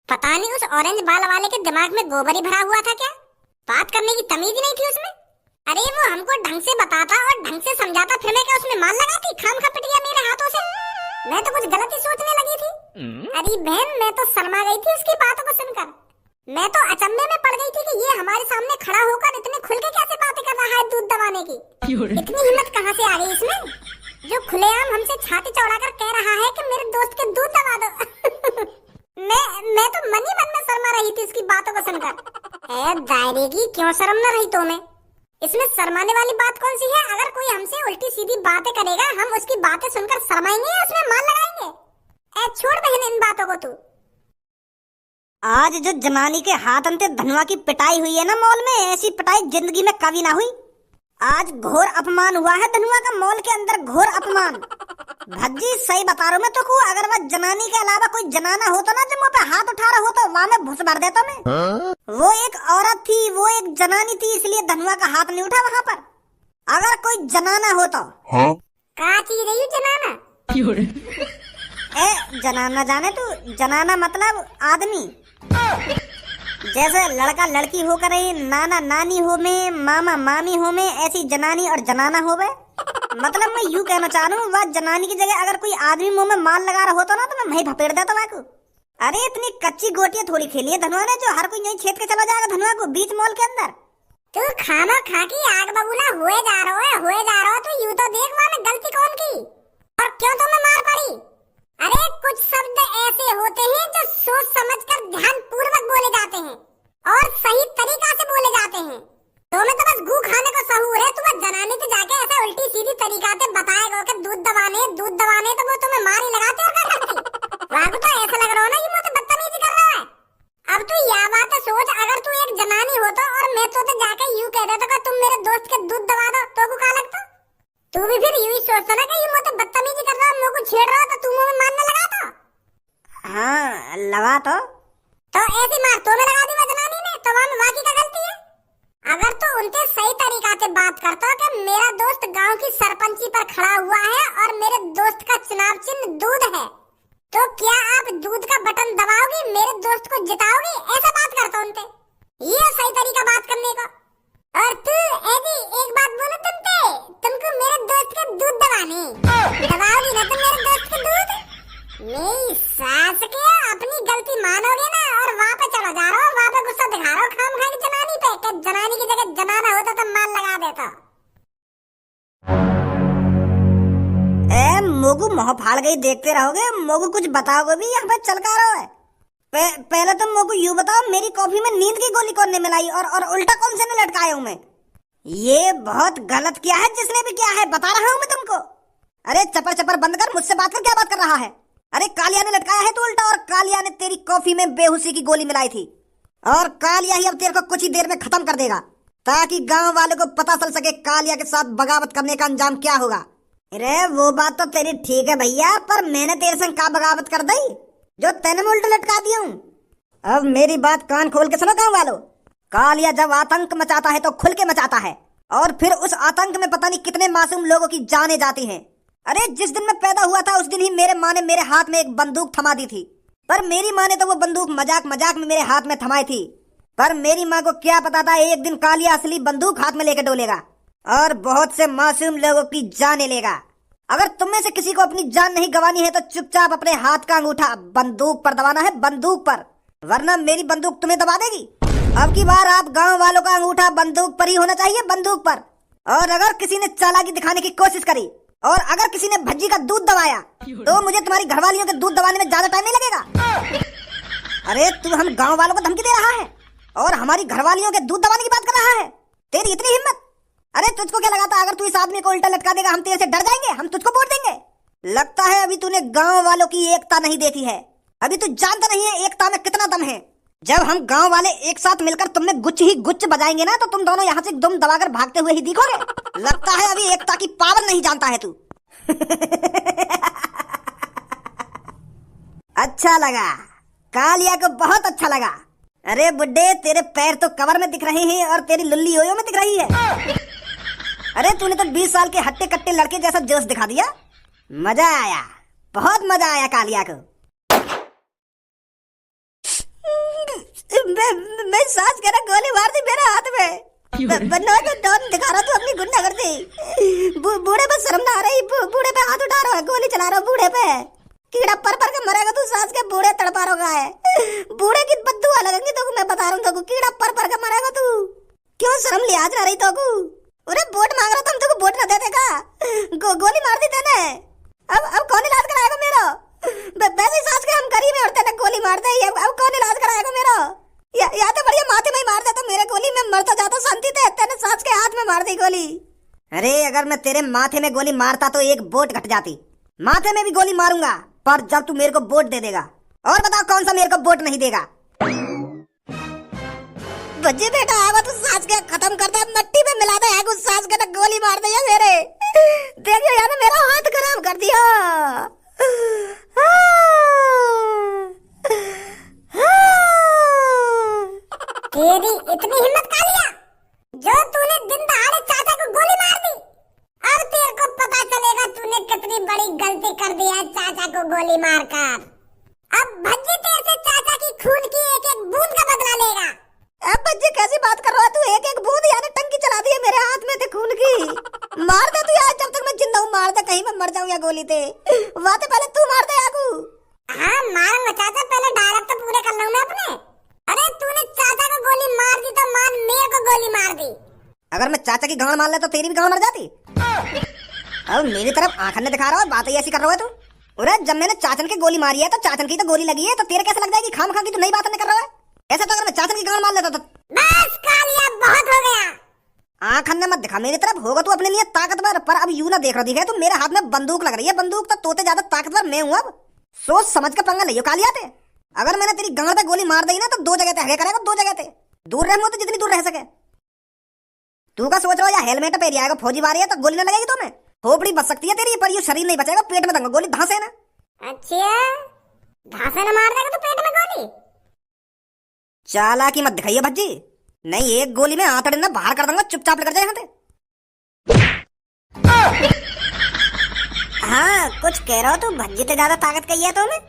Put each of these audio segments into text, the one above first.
पता नहीं उस ऑरेंज बाल वाले के दिमाग में गोबर ही भरा हुआ था क्या? बात करने की तमीज ही नहीं थी उसमें। अरे वो हमको ढंग से बताता और ढंग से समझाता, फिर मैं क्या उसमें मार लगाती? खाम खा पिट गया मेरे हाथों से। मैं तो कुछ गलत ही सोचने लगी थी। अरे बहन, मैं तो शर्मा गई थी उसकी बातों को सुनकर। मैं तो अचंभे में पड़ गई थी कि ये हमारे सामने खड़ा होकर इतने खुल के कैसे बातें कर रहा है दूध दबाने की। इतनी हिम्मत कहाँ से आ गई इसमें, जो खुलेआम हमसे छाती चौड़ाकर कह रहा है कि मेरे दोस्त के दूध दबा दो। मैं तो मन ही मन में शर्मा रही थी उसकी बातों को सुनकर। ए दायरे की, क्यों शर्म न रही तुम्हें? इसमें शर्माने वाली बात कौन सी है? अगर कोई हमसे उल्टी सीधी बातें करेगा, हम उसकी बातें सुनकर शर्माएंगे या उसमें मान लगाएंगे? ए छोड़ बहन इन बातों को तू। आज जो जनानी के हाथ अंते धनुआ की पिटाई हुई है ना मॉल में, ऐसी पिटाई जिंदगी में कभी ना हुई। आज घोर अपमान हुआ है धनुआ का मॉल के अंदर, घोर अपमान। भज्जी सही बता रहा हूँ मैं तो, अगर वह जनानी के अलावा कोई जनाना होता ना जो मुँह पे हाथ उठा रहा होता, वहाँ में भूस भर देता मैं। वो एक औरत थी, वो एक जनानी थी, इसलिए धनुआ का हाथ नहीं उठा वहाँ पर। अगर कोई जनाना होता। क्या चीज रही जनाना? ए जनाना जाने तू, जनाना मतलब आदमी। जैसे लड़का लड़की होकर नाना नानी हो में, मामा मामी हो में, ऐसी जनानी और जनाना हो में। मतलब मैं यूँ कहना चाह रहा हूँ, वह जनानी की जगह अगर कोई आदमी मुंह में माल लगा रहा होता ना तो मैं वहीं भपेड़ देता वहाँ को। अरे इतनी कच्ची गोटियां थोड़ी खेली है धनुआ ने जो हर कोई यहीं छेद के चला जाएगा धनुआ को बीच मॉल के अंदर। तू खाना खा की आग बबूला हुए जा रहा हो। तू यूँ तो देख वहाँ में गलती कौन की और क्यों तुम्हें मार पड़ी? अरे कुछ शब्द ऐसे होते हैं जो सोच समझकर ध्यान पूर्वक बोले जाते हैं और सही तरीका से बोले जाते हैं। तुम्हें तो बस गू खाने को सहूर है। तुम्हें जनाने से जाके ऐसा उल्टी सीधी तरीका से बताएगा कि दूध दबाने तो वो तुम्हें मार ही लगाते और क्या करती? वाकई तो ऐसा लग रहा हो ना ये मुझे बदतमीजी कर रहा है। अब तू यह बात सोच, अगर तू एक जनानी होता और मैं तो जाके यूँ कह देता कि तुम मेरे दोस्त के दूध दबा दो तो क्या लगता? तू भी फिर यूं ही सोचता ना कि ये मुझे बदतमीजी कर रहा है, मुझे छेड़ रहा है, तो तू मुझे मारने लगा था। हाँ लगा तो ऐसी मार तो मैं लगा दी मैं जनानी ने, तो वहाँ में वाकई का गलती है। अगर तो उनसे सही तरीका से बात करता कि मेरा दोस्त गांव की सरपंची पर खड़ा हुआ है और मेरे दोस्त का चुनाव चिन्ह दूध है, तो क्या आप दूध का बटन दबाओगी, मेरे दोस्त को जिताओगी? ऐसा बात करता उनसे, ये सही तरीका बात करने का। और तू एदी एक बात बोलो, तुमको मेरे दोस्त के दूध दबाओगी ना तुम मेरे दोस्त के दूध? नहीं सास के अपनी गलती मानोगे ना और वहाँ पे चला जा रहा हो, वहाँ पे गुस्सा दिखा रहा हो खाम खा की जनानी पे, कि जनानी की जगह जनाना होता तो माल लगा देता। मोगू मोह फाड़ गई देखते रहोगे। मोगू कुछ बताओगे भी यहाँ पे चल रहा है। पहले तुम मोगू यूँ बताओ, मेरी कॉफी में नींद की गोली कौन ने मिलाई और उल्टा कौन से ने लटकाया हूँ मैं? ये बहुत गलत किया है जिसने भी किया है, बता रहा हूँ मैं तुमको। अरे चपर चपर बंद कर, मुझसे बात कर, क्या बात कर रहा है? अरे कालिया ने लटकाया है तो उल्टा, और कालिया ने तेरी कॉफी में बेहोशी की गोली मिलाई थी, और कालिया ही अब तेरे को कुछ ही देर में खत्म कर देगा ताकि गांव वालों को पता चल सके कालिया के साथ बगावत करने का अंजाम क्या होगा। अरे वो बात तो तेरी ठीक है भैया, पर मैंने तेरे संग का बगावत कर दी जो तेने में उल्टा लटका दिया हूँ। अब मेरी बात कान खोल के सुनो गाँव वालों, कालिया जब आतंक मचाता है तो खुल के मचाता है, और फिर उस आतंक में पता नहीं कितने मासूम लोगों की जानें जाती हैं। अरे जिस दिन मैं पैदा हुआ था उस दिन ही मेरे माँ ने मेरे हाथ में एक बंदूक थमा दी थी, पर मेरी माँ ने तो वो बंदूक मजाक मजाक में मेरे हाथ में थमाई थी। पर मेरी माँ को क्या पता था एक दिन कालिया असली बंदूक हाथ में लेकर डोलेगा और बहुत से मासूम लोगों की जानें लेगा। अगर तुम में से किसी को अपनी जान नहीं गंवानी है तो चुपचाप अपने हाथ का अंगूठा बंदूक पर दबाना है, बंदूक पर, वरना मेरी बंदूक तुम्हें दबा देगी। अब की बार आप गांव वालों का अंगूठा बंदूक पर ही होना चाहिए, बंदूक पर। और अगर किसी ने चालाकी दिखाने की कोशिश करी और अगर किसी ने भज्जी का दूध दबाया तो मुझे तुम्हारी घरवालियों के दूध दबाने में ज्यादा टाइम नहीं लगेगा। अरे तू हम गांव वालों को धमकी दे रहा है और हमारी घरवालियों के दूध दबाने की बात कर रहा है? तेरी इतनी हिम्मत? अरे तुझको क्या लगा था अगर तू इस आदमी को उल्टा लटका देगा हम तेरे से डर जाएंगे, हम तुझको वोट देंगे? लगता है अभी तूने गांव वालों की एकता नहीं देखी है, अभी तू जानता नहीं है एकता में कितना दम है। जब हम गांव वाले एक साथ मिलकर तुम में गुच्छ ही गुच्छ बजाएंगे ना तो तुम दोनों यहाँ से दुम दबाकर भागते हुए ही दिखोगे। लगता है अभी एकता की पावर नहीं जानता है तू। अच्छा लगा, कालिया को बहुत अच्छा लगा। अरे बुड्ढे तेरे पैर तो कवर में दिख रहे हैं और तेरी लुल्ली योयो में दिख रही है। अरे तूने तो 20 साल के हट्टे कट्टे लड़के जैसा जोश दिखा दिया। मजा आया, बहुत मजा आया कालिया को। मैं सास कह रहा गोली मार दी मेरे हाथ में। बनना तो डॉन दिखा रहा तू अपनी गुंडागर्दी। बूढ़े पे शर्म ना आ रही, बूढ़े पे हाथ उठा रहा है, गोली चला रहा बूढ़े पे। कीड़ा पर के मरेगा तू, सास के बूढ़े तड़पा रहा है। बूढ़े की बद्दुआ लगेंगी तो मैं बता रहा हूँ, कीड़ा पर के मरेगा तू। क्यों शर्म लिहाज ना रही तो को? अरे वोट मांग रहा था, हम तुमको वोट ना दे देगा। गोली मार दी तेने। अब कौन इलाज कराएगा मेरा? वैसे सास के हम गरीब औरतें ने गोली मार दे, अब कौन इलाज कराएगा मेरा? या तो बढ़िया माथे में ही मार देता मेरे गोली, में मरता जाता शांति से। तेने सास के हाथ में मार दी गोली। अरे अगर मैं तेरे माथे में गोली मारता तो एक वोट घट जाती। माथे में भी गोली मारूंगा, पर जब तू मेरे को वोट दे देगा। और बताओ कौन सा मेरे को वोट नहीं देगा? बच्चे बेटा आवा तू सास के खत्म कर दे, मट्टी में मिला दे। उस सास के तो गोली मार दे मेरे। देखियो यार मेरा हाथ खराब कर दिया। तेरी इतनी हिम्मत कालिया, जो तूने दिन दहाड़े चाचा को गोली मार दी। अब तेरे को पता चलेगा तूने कितनी बड़ी गलती कर दी है चाचा को गोली मारकर। अब भज्जी तेरे से चाचा की खून की एक एक बूंद का बदला लेगा। अब बच्चे कैसी बात कर रहा है तू? एक एक बूंद यानी टंकी चला दी है मेरे हाथ में थे खून की। मार दे तू यार, जब तक मैं जिंदा हूँ मार दे, कहीं मैं मर जाऊँ या गोली ते। वाते पहले तू मार दे आगू। हाँ मारूंगा चाचा, पहले डायलॉग तो पूरे कर लूं मैं अपने। अरे तूने चाचा को गोली मार दी तो मान मेरे को गोली मार दी। अगर मैं चाचा की गांड मार ले तो तेरी भी गांड मर जाती। अब मेरी तरफ आंख ने दिखा रहा है, बातें ऐसी कर रहा है तू। अरे जब मैंने चाचन की गोली मारी है तो चाचन की तो गोली लगी है, तो तेरे कैसे लग जाएगी? खाम खा की तो नई बात नहीं कर रहा है। ऐसा तो अगर मैं चाचन की गांड मार लेता तो बस कालिया बहुत हो गया। आंख ने मत दिखा मेरी तरफ, होगा तू अपने लिए ताकतवर, पर अब यूं ना देख रही है तू। मेरे हाथ में बंदूक लग रही है, बंदूक तो तोते ज्यादा ताकतवर मैं हूँ। अब सोच समझ के पंगा लियो कालिया ते। अगर मैंने तेरी गांड पे गोली मार दी ना तो दो जगह ते करेगा, दो जगह ते दूर रह तो जितनी दूर रह सके। तू का सोच रहा है? या हेलमेट पे आएगा फौजी मारी है तो गोली ना लगेगी तुम्हें? खोपड़ी बच सकती है तेरी, पर ये शरीर नहीं बचेगा। पेट में दूंगा गोली, धांसे ना। अच्छा धांसे ना मार देगा तो पेट में गोली? चालाकी मत दिखाइए भज्जी, नहीं एक गोली में आंतड़े ना बाहर कर दूंगा। चुपचाप लेकर जाए यहाँ से। हाँ कुछ कह रहा हो तू? भज्जी तो ज्यादा ताकत कही है तुम्हें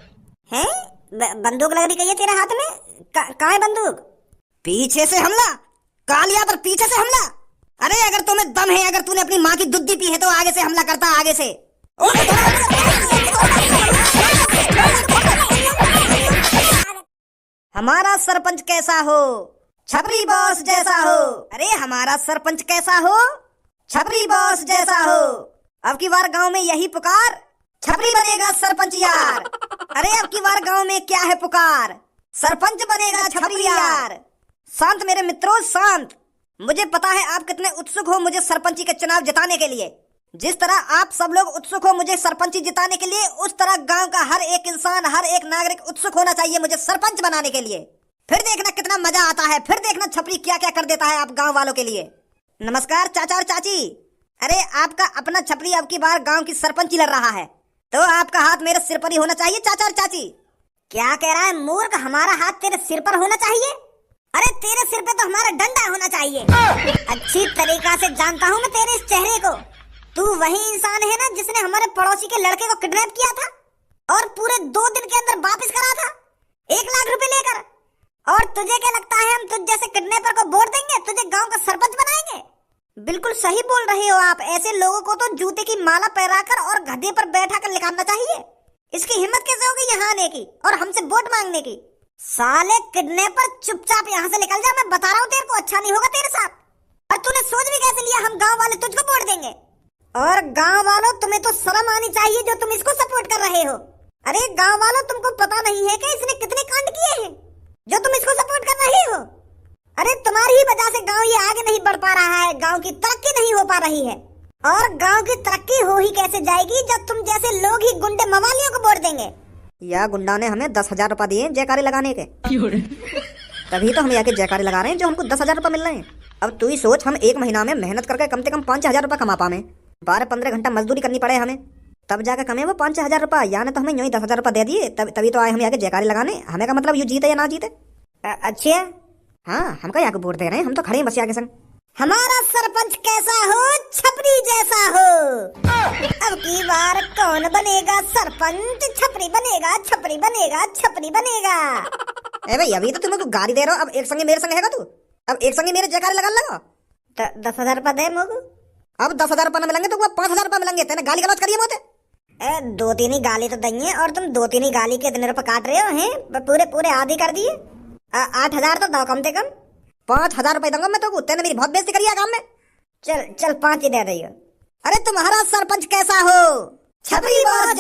हैं? बंदूक लग रही कही है तेरे हाथ में। कहाँ है बंदूक? पीछे से हमला कालिया पर, पीछे से हमला। अरे अगर तुम्हें दम है, अगर तूने अपनी माँ की दूध पी है तो आगे से हमला करता, आगे से। हमारा सरपंच कैसा हो? छपरी बॉस जैसा हो। अरे हमारा सरपंच कैसा हो? छपरी बॉस जैसा हो। अब की बार गांव में यही पुकार, छपरी बनेगा सरपंच यार। अरे अब की बार गांव में क्या है पुकार, सरपंच बनेगा छपरी यार। शांत मेरे मित्रों शांत। मुझे पता है आप कितने उत्सुक हो मुझे सरपंची के चुनाव जिताने के लिए। जिस तरह आप सब लोग उत्सुक हो मुझे सरपंची जिताने के लिए, उस तरह गांव का हर एक इंसान, हर एक नागरिक उत्सुक होना चाहिए मुझे सरपंच बनाने के लिए। फिर देखना कितना मजा आता है, फिर देखना छपरी क्या क्या कर देता है आप गांव वालों के लिए। नमस्कार चाचा और चाची। अरे आपका अपना छपरी अब की बार गांव की सरपंची लड़ रहा है, तो आपका हाथ मेरे सिर पर ही होना चाहिए चाचा और चाची। क्या कह रहा है मूर्ख? हमारा हाथ तेरे सिर पर होना चाहिए? अरे तेरे सिर पे तो हमारा डंडा होना चाहिए। अच्छी तरीका से जानता हूँ मैं तेरे इस चेहरे को। तू वही इंसान है ना जिसने हमारे पड़ोसी के लड़के को किडनैप किया था और पूरे 2 दिन के अंदर वापस करा था 1 लाख रुपए लेकर। और तुझे क्या लगता है हम तुझ जैसे किडनैपर को वोट देंगे, तुझे गांव का सरपंच बनाएंगे? बिल्कुल सही बोल रहे हो आप। ऐसे लोगों को तो जूते की माला पहनाकर और गधे पर बैठा कर निकालना चाहिए। इसकी हिम्मत कैसे होगी यहाँ आने की और हमसे वोट मांगने की? साले किडनैपर चुपचाप यहाँ से निकल जा, मैं बता रहा हूँ तेरे को अच्छा नहीं होगा तेरे साथ। और तूने सोच भी कैसे लिया हम गांव वाले तुझको वोट देंगे? और गांव वालों तुम्हें तो शर्म आनी चाहिए जो तुम इसको सपोर्ट कर रहे हो। अरे गांव वालों तुमको पता नहीं है कि इसने कितने कांड किए हैं जो तुम इसको सपोर्ट कर रहे हो? अरे तुम्हारी ही वजह से गांव ये आगे नहीं बढ़ पा रहा है, गांव की तरक्की नहीं हो पा रही है। और गांव की तरक्की हो ही कैसे जाएगी जब तुम जैसे लोग ही गुंडे मवालियों को वोट देंगे। या गुंडा ने हमें 10,000 रुपए दिए जयकारे लगाने के, तभी तो हम यहाँ के जयकारे लगा रहे हैं जो हमको 10,000 रुपए मिल रहे हैं। अब तू ही सोच, हम 1 महीना में मेहनत करके कम से कम 5,000 रुपए कमा पाए। 12-15 घंटा मजदूरी करनी पड़े हमें, तब जाकर कमे वो 5,000 रुपए। यानी तो हमें यूं ही 10,000 रुपए दे दिए, तभी तो आए हम यहाँ के जयकारे लगाने। हमें का मतलब यू जीते या ना जीते। अच्छा हाँ, हमका यहाँ को वोट दे रहे हैं, हम तो खड़े हैं बस यहाँ के संग। हमारा सरपंच कैसा हो? छपरी जैसा हो। अब की बार कौन बनेगा सरपंच? छपरी बनेगा, छपरी बनेगा, छपरी बनेगा। ए भाई अभी तो तुम लोग गाली दे रहे हो, अब एक संगे मेरे संग हैगा तू, अब एक संगे मेरे जयकारे लगा लगा। 10,000 रुपया दे मोगू। अब 10,000 रुपया न मिलेंगे तो 5,000 रुपया मिलेंगे। तेने गाली गलौज करिए मोते। ए 2-3 ही गाली तो दइए, और तुम 2-3 ही गाली के इतने रुपए काट रहे हो हैं, पूरे पूरे आधी कर दिए। 8,000 तो दो कम से कम। 5,000 रुपए दूंगा मैं तो। तेने मेरी बहुत बेइज्जती करी है काम में। चल चल 5 ही दे दियो। अरे तुम्हारा सरपंच कैसा हो? छतरी बॉस